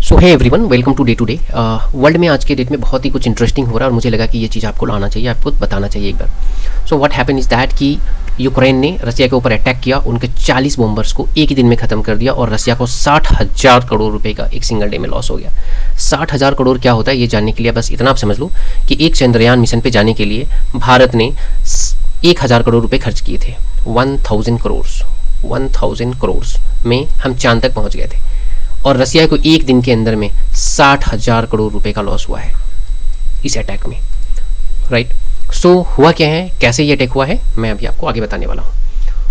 So hi everyone, welcome to the world में आज के डेट में बहुत ही कुछ इंटरेस्टिंग हो रहा है और मुझे लगा कि ये चीज़ आपको लाना चाहिए, आपको बताना चाहिए एक बार। So what happen is that कि यूक्रेन ने रसिया के ऊपर अटैक किया, उनके 40 बॉम्बर्स को एक ही दिन में ख़त्म कर दिया और रसिया को 60,000 करोड़ रुपए का एक सिंगल डे में लॉस हो गया। 60,000 करोड़ क्या होता है ये जानने के लिए बस इतना आप समझ लो कि एक चंद्रयान मिशन पे जाने के लिए भारत ने 1,000 करोड़ रुपए खर्च किए थे। 1,000 करोड़ में हम चांद तक पहुँच गए थे और रसिया को एक दिन के अंदर में 60,000 करोड़ रुपए का लॉस हुआ है इस अटैक में, राइट। सो हुआ क्या है, कैसे ये अटैक हुआ है, मैं अभी आपको आगे बताने वाला हूँ,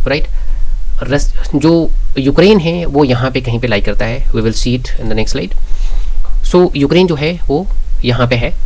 राइट। जो यूक्रेन है वो यहाँ पे कहीं पे लाई करता है, we will see it in the next slide. So Ukraine जो है वो यहाँ पे है,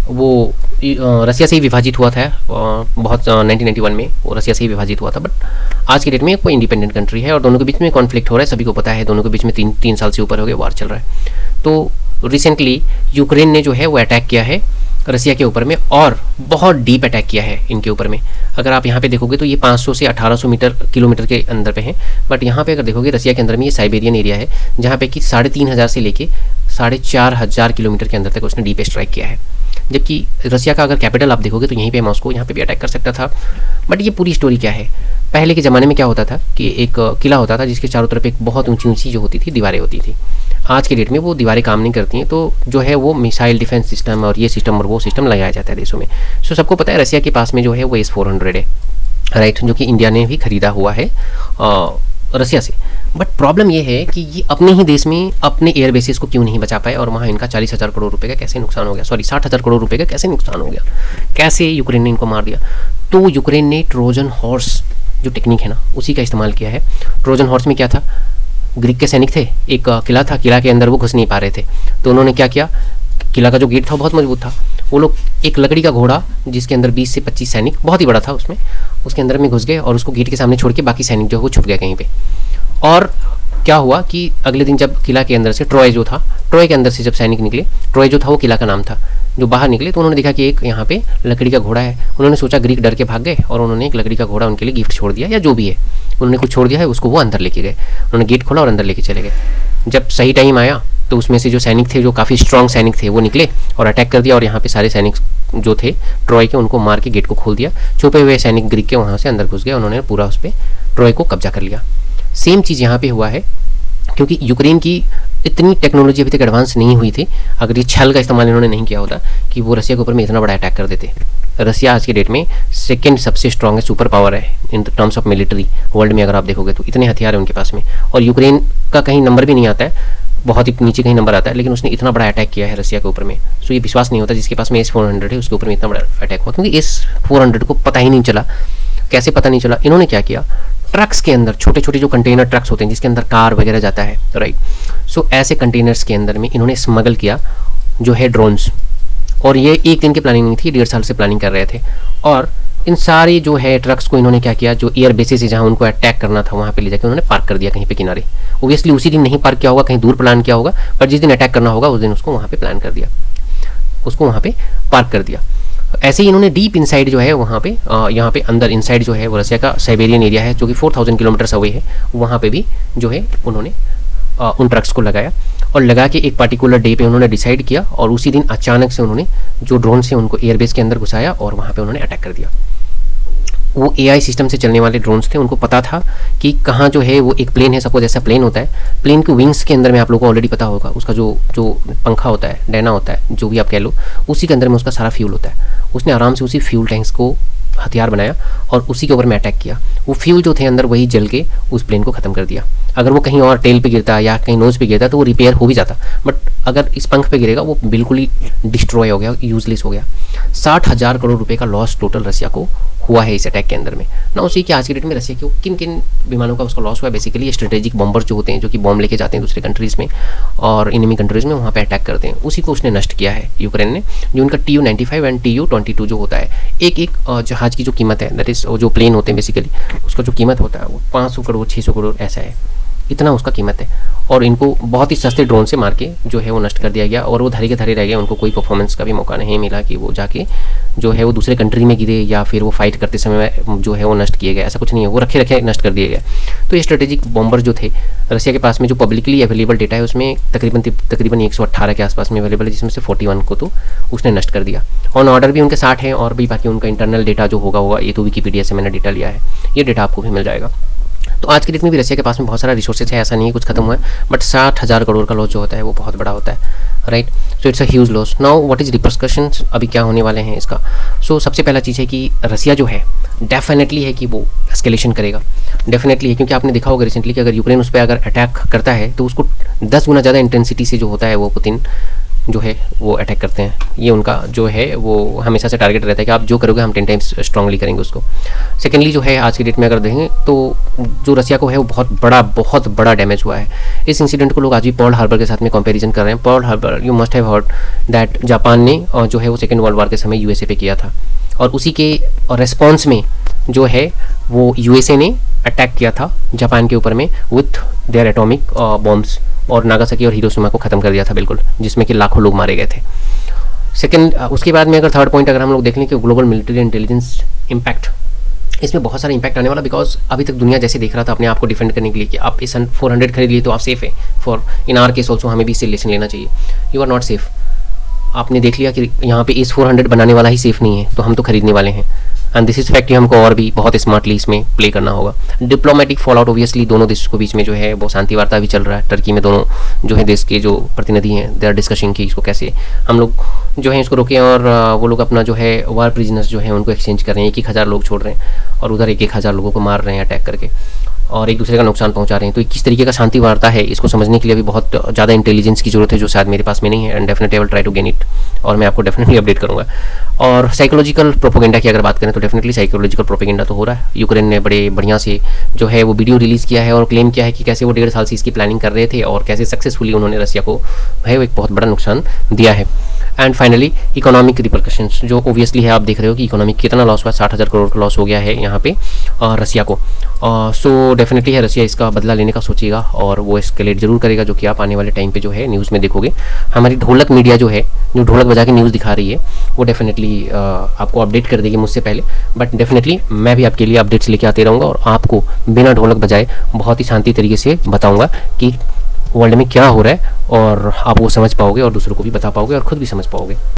वो रसिया से ही विभाजित हुआ था, बहुत 1991 में वो रसिया से ही विभाजित हुआ था, बट आज की डेट में कोई इंडिपेंडेंट कंट्री है और दोनों के बीच में कॉन्फ्लिक्ट हो रहा है, सभी को पता है। दोनों के बीच में तीन साल से ऊपर हो गए वार चल रहा है। तो रिसेंटली यूक्रेन ने जो है वो अटैक किया है रसिया के ऊपर में और बहुत डीप अटैक किया है इनके ऊपर में। अगर आप यहाँ पे देखोगे तो ये 500 से 1800 किलोमीटर के अंदर पे है, बट यहाँ पे अगर देखोगे रसिया के अंदर में ये साइबेरियन एरिया है जहाँ पे कि 3,500 से लेके 4,500 किलोमीटर के अंदर तक उसने डीप स्ट्राइक किया है। जबकि रसिया का अगर कैपिटल आप देखोगे तो यहीं पे मॉस्को, यहाँ पे भी अटैक कर सकता था। बट ये पूरी स्टोरी क्या है, पहले के ज़माने में क्या होता था कि एक किला होता था जिसके चारों तरफ एक बहुत ऊंची ऊंची जो होती थी दीवारें होती थी। आज के डेट में वो दीवारें काम नहीं करती हैं, तो जो है वो मिसाइल डिफेंस सिस्टम और ये सिस्टम और वो सिस्टम लगाया जाता है देशों में। सो सबको पता है रसिया के पास में जो है वो S-400 है, राइट, जो कि इंडिया ने भी खरीदा हुआ है रसिया से। बट प्रॉब्लम ये है कि ये अपने ही देश में अपने एयर बेसिस को क्यों नहीं बचा पाए और वहाँ इनका 40,000 करोड़ रुपए का कैसे नुकसान हो गया, 60,000 करोड़ रुपए का कैसे नुकसान हो गया, कैसे यूक्रेन ने इनको मार दिया। तो यूक्रेन ने ट्रोजन हॉर्स जो टेक्निक है ना उसी का इस्तेमाल किया है। ट्रोजन हॉर्स में क्या था, ग्रीक के सैनिक थे, एक किला था, किला के अंदर वो घुस नहीं पा रहे थे, तो उन्होंने क्या किया, किला का जो गेट था बहुत मजबूत था, वो लोग एक लकड़ी का घोड़ा जिसके अंदर 20 से 25 सैनिक, बहुत ही बड़ा था उसमें, उसके अंदर में घुस गए और उसको गेट के सामने छोड़ के बाकी सैनिक जो है वो छुप गए कहीं पे। और क्या हुआ कि अगले दिन जब किला के अंदर से ट्रॉय जो था, ट्रॉय के अंदर से जब सैनिक निकले, ट्रॉय जो था वो किला का नाम था, जो बाहर निकले तो उन्होंने देखा कि एक यहाँ पे लकड़ी का घोड़ा है। उन्होंने सोचा, ग्रीक डर के भाग गए और उन्होंने एक लकड़ी का घोड़ा उनके लिए गिफ्ट छोड़ दिया या जो भी है उन्होंने कुछ छोड़ दिया है, उसको वो अंदर लेके गए। उन्होंने गेट खोला और अंदर लेके चले गए। जब सही टाइम आया तो उसमें से जो सैनिक थे, जो काफ़ी स्ट्रॉन्ग सैनिक थे, वो निकले और अटैक कर दिया और यहाँ पे सारे सैनिक जो थे ट्रॉय के उनको मार के गेट को खोल दिया। छुपे हुए सैनिक ग्रीक के वहाँ से अंदर घुस गए, उन्होंने पूरा उस पर ट्रॉय को कब्जा कर लिया। सेम चीज़ यहाँ पे हुआ है, क्योंकि यूक्रेन की इतनी टेक्नोलॉजी अभी तक एडवांस नहीं हुई थी। अगर ये छल का इस्तेमाल इन्होंने नहीं किया होता कि वो रसिया के ऊपर में इतना बड़ा अटैक कर देते। रसिया आज की डेट में सेकेंड सबसे स्ट्रॉन्गेस्ट सुपर पावर है in terms of military world में। अगर आप देखोगे तो इतने हथियार हैं उनके पास में, और यूक्रेन का कहीं नंबर भी नहीं आता है, बहुत ही नीचे कहीं नंबर आता है, लेकिन उसने इतना बड़ा अटैक किया है रसिया के ऊपर में। सो ये विश्वास नहीं होता जिसके पास में S-400 है उसके ऊपर में इतना बड़ा अटैक हुआ, क्योंकि S-400 को पता ही नहीं चला। कैसे पता नहीं चला, इन्होंने क्या किया, ट्रक्स के अंदर छोटे छोटे जो कंटेनर ट्रक्स होते हैं जिसके अंदर कार वगैरह जाता है, राइट। सो ऐसे कंटेनर्स के अंदर में इन्होंने स्मगल किया जो है ड्रोन्स, और ये एक दिन की प्लानिंग नहीं थी, 1.5 साल से प्लानिंग कर रहे थे। और इन सारे जो है ट्रक्स को इन्होंने क्या किया, जो एयर बेसिस है जहाँ उनको अटैक करना था वहाँ पे ले जाकर उन्होंने पार्क कर दिया कहीं पे किनारे। ओबियसली उसी दिन नहीं पार्क किया होगा, कहीं दूर प्लान किया होगा, पर जिस दिन अटैक करना होगा उस दिन उसको वहाँ पे प्लान कर दिया, उसको वहाँ पे पार्क कर दिया। ऐसे ही इन्होंने डीप इनसाइड जो है वहाँ पे यहाँ पे अंदर इनसाइड जो है वो रसिया का साइबेरियन एरिया है जो कि 4,000 किलोमीटर अवे है, वहाँ पे भी जो है उन्होंने उन ट्रक्स को लगाया और लगा के एक पार्टिकुलर डे पे उन्होंने डिसाइड किया और उसी दिन अचानक से उन्होंने जो ड्रोन से उनको एयरबेस के अंदर घुसाया और वहाँ पे उन्होंने अटैक कर दिया। वो AI सिस्टम से चलने वाले ड्रोन्स थे, उनको पता था कि कहाँ जो है वो एक प्लेन है, सपोज ऐसा प्लेन होता है, प्लेन के विंग्स के अंदर में आप लोगों को ऑलरेडी पता होगा उसका जो पंखा होता है, डैना होता है, जो भी आप कह लो, उसी के अंदर में उसका सारा फ्यूल होता है। उसने आराम से उसी फ्यूल टैंक्स को हथियार बनाया और उसी के ऊपर में अटैक किया। वो फ्यूल जो थे अंदर वही जल के उस प्लेन को ख़त्म कर दिया। अगर वो कहीं और टेल पे गिरता या कहीं नोज पे गिरता तो वो रिपेयर हो भी जाता, बट अगर इस पंख पे गिरेगा वो बिल्कुल ही डिस्ट्रॉय हो गया, यूजलेस हो गया। 60,000 करोड़ रुपए का लॉस टोटल रसिया को हुआ है इस अटैक के अंदर में ना। उसी की आज की डेट में रसिया के किन किन विमानों का उसका लॉस हुआ है, बेसिकली स्ट्रेटेजिक बॉम्बर जो होते हैं जो कि बॉम्ब लेके जाते हैं दूसरे कंट्रीज़ में और इनमी कंट्रीज़ में, वहाँ पे अटैक करते हैं, उसी को उसने नष्ट किया है यूक्रेन ने। जो उनका Tu-95 एंड Tu-22 जो होता है, एक जहाज़ की जो कीमत है, दैट इज़ जो प्लेन होते हैं बेसिकली, उसका जो कीमत होता है वो 500 करोड़ 600 करोड़ ऐसा है। इतना उसका कीमत है। और इनको बहुत ही सस्ते ड्रोन से मार के जो है वो नष्ट कर दिया गया, और वो धरे के धरे रह गए, उनको कोई परफॉर्मेंस का भी मौका नहीं मिला कि वो जाके जो है वो दूसरे कंट्री में गिरे या फिर वो फाइट करते समय जो है वो नष्ट किए गए, ऐसा कुछ नहीं है, वो रखे रखे नष्ट कर दिए गए। तो ये स्ट्रेटेजिक बॉम्बर जो थे रसिया के पास में, जो पब्लिकली अवेलेबल डेटा है उसमें तकरीबन 118 के आसपास में अवेलेबल है, जिसमें से 41 को तो उसने नष्ट कर दिया। ऑन ऑर्डर भी उनके 60 हैं, और भी बाकी उनका इंटरनल डेटा जो होगा ये तो विकीपीडिया से मैंने डेटा लिया है, ये डेटा आपको भी मिल जाएगा। तो आज के डेट में भी रसिया के पास में बहुत सारा रिसोर्सेज है, ऐसा नहीं है कुछ खत्म हुआ है, बट 60,000 करोड़ का लॉस जो होता है वो बहुत बड़ा होता है, right. So it's a huge loss. Now what is repercussions, अभी क्या होने वाले हैं इसका। सो सबसे पहला चीज़ है कि रसिया जो है डेफिनेटली है कि वो एस्केलेशन करेगा, डेफिनेटली है, क्योंकि आपने देखा होगा रिसेंटली कि अगर यूक्रेन उस पर अगर अटैक करता है तो उसको 10 गुना ज़्यादा इंटेंसिटी से जो होता है वो पुतिन जो है वो अटैक करते हैं। ये उनका जो है वो हमेशा से टारगेट रहता है कि आप जो करोगे हम 10 टाइम्स स्ट्रांगली करेंगे उसको। सेकेंडली जो है आज की डेट में अगर देखें तो जो रसिया को है वो बहुत बड़ा डैमेज हुआ है। इस इंसिडेंट को लोग आज भी पर्ल हार्बर के साथ में कंपैरिजन कर रहे हैं। Pearl Harbor, you must have heard that Japan ने जो है वो सेकेंड वर्ल्ड वॉर के समय यूएसए पे किया था, और उसी के रेस्पॉन्स में जो है वो यूएसए ने अटैक किया था जापान के ऊपर में विथ देयर एटॉमिक बॉम्ब्स, और नागासाकी और हिरोशिमा को ख़त्म कर दिया था बिल्कुल, जिसमें कि लाखों लोग मारे गए थे। सेकंड, उसके बाद में अगर थर्ड पॉइंट अगर हम लोग देख लें कि ग्लोबल मिलिट्री इंटेलिजेंस इम्पैक्ट, इसमें बहुत सारा इम्पैक्ट आने वाला, बिकॉज अभी तक दुनिया जैसे देख रहा था अपने आप को डिफेंड करने के लिए कि आप इस 400 खरीद लिए तो आप सेफ है, for in are case also हमें भी इससे लेसन लेना चाहिए, यू आर नॉट सेफ। आपने देख लिया कि यहाँ पे इस 400 बनाने वाला ही सेफ नहीं है, तो हम तो खरीदने वाले हैं, एंड दिस इज फैक्ट कि हमको और भी बहुत स्मार्टली इसमें प्ले करना होगा। डिप्लोमेटिक फॉल आउट, ऑब्वियसली दोनों देशों के बीच में जो है वो शांति वार्ता भी चल रहा है। टर्की में दोनों जो है देश के जो प्रतिनिधि हैं दे आर डिस्कशिंग कि इसको कैसे हम लोग जो है इसको रोकें, और वो लोग अपना जो है वार प्रिजनर्स जो है उनको एक्सचेंज कर रहे हैं। 1,000 लोग छोड़ रहे हैं और उधर 1,000 लोगों को मार रहे हैं अटैक करके, और एक दूसरे का नुकसान पहुंचा रहे हैं। तो किस तरीके का शांति वार्ता है इसको समझने के लिए अभी बहुत ज़्यादा इंटेलिजेंस की जरूरत है, जो शायद मेरे पास में नहीं है, and definitely I will try to gain it, और मैं आपको डेफिनेटली अपडेट करूंगा। और साइकोलॉजिकल प्रोपेगेंडा की अगर बात करें तो डेफिनेटली साइकोलॉजिकल प्रोपेगेंडा तो हो रहा है। यूक्रेन ने बड़े बढ़िया से जो है वो वीडियो रिलीज़ किया है और क्लेम किया है कि कैसे वो 1.5 साल से इसकी प्लानिंग कर रहे थे, और कैसे सक्सेसफुली उन्होंने रसिया को है वो एक बहुत बड़ा नुकसान दिया है। एंड फाइनली इकोनॉमिक रिपरकशंस, जो ओबियसली है, आप देख रहे हो कि इकोनॉमिक कितना लॉस हुआ, 60,000 करोड़ का लॉस हो गया है यहाँ पे रसिया को। सो डेफिनेटली है रसिया इसका बदला लेने का सोचेगा, और वो एस्केलेट जरूर करेगा, जो कि आप आने वाले टाइम पे जो है न्यूज़ में देखोगे। हमारी ढोलक मीडिया जो है, जो ढोलक बजा के न्यूज़ दिखा रही है, वो डेफिनेटली आपको अपडेट कर देगी मुझसे पहले, बट डेफिनेटली मैं भी आपके लिए अपडेट्स लेके आते रहूँगा, और आपको बिना ढोलक बजाए बहुत ही शांति तरीके से बताऊँगा कि वर्ल्ड में क्या हो रहा है, और आप वो समझ पाओगे और दूसरों को भी बता पाओगे और खुद भी समझ पाओगे।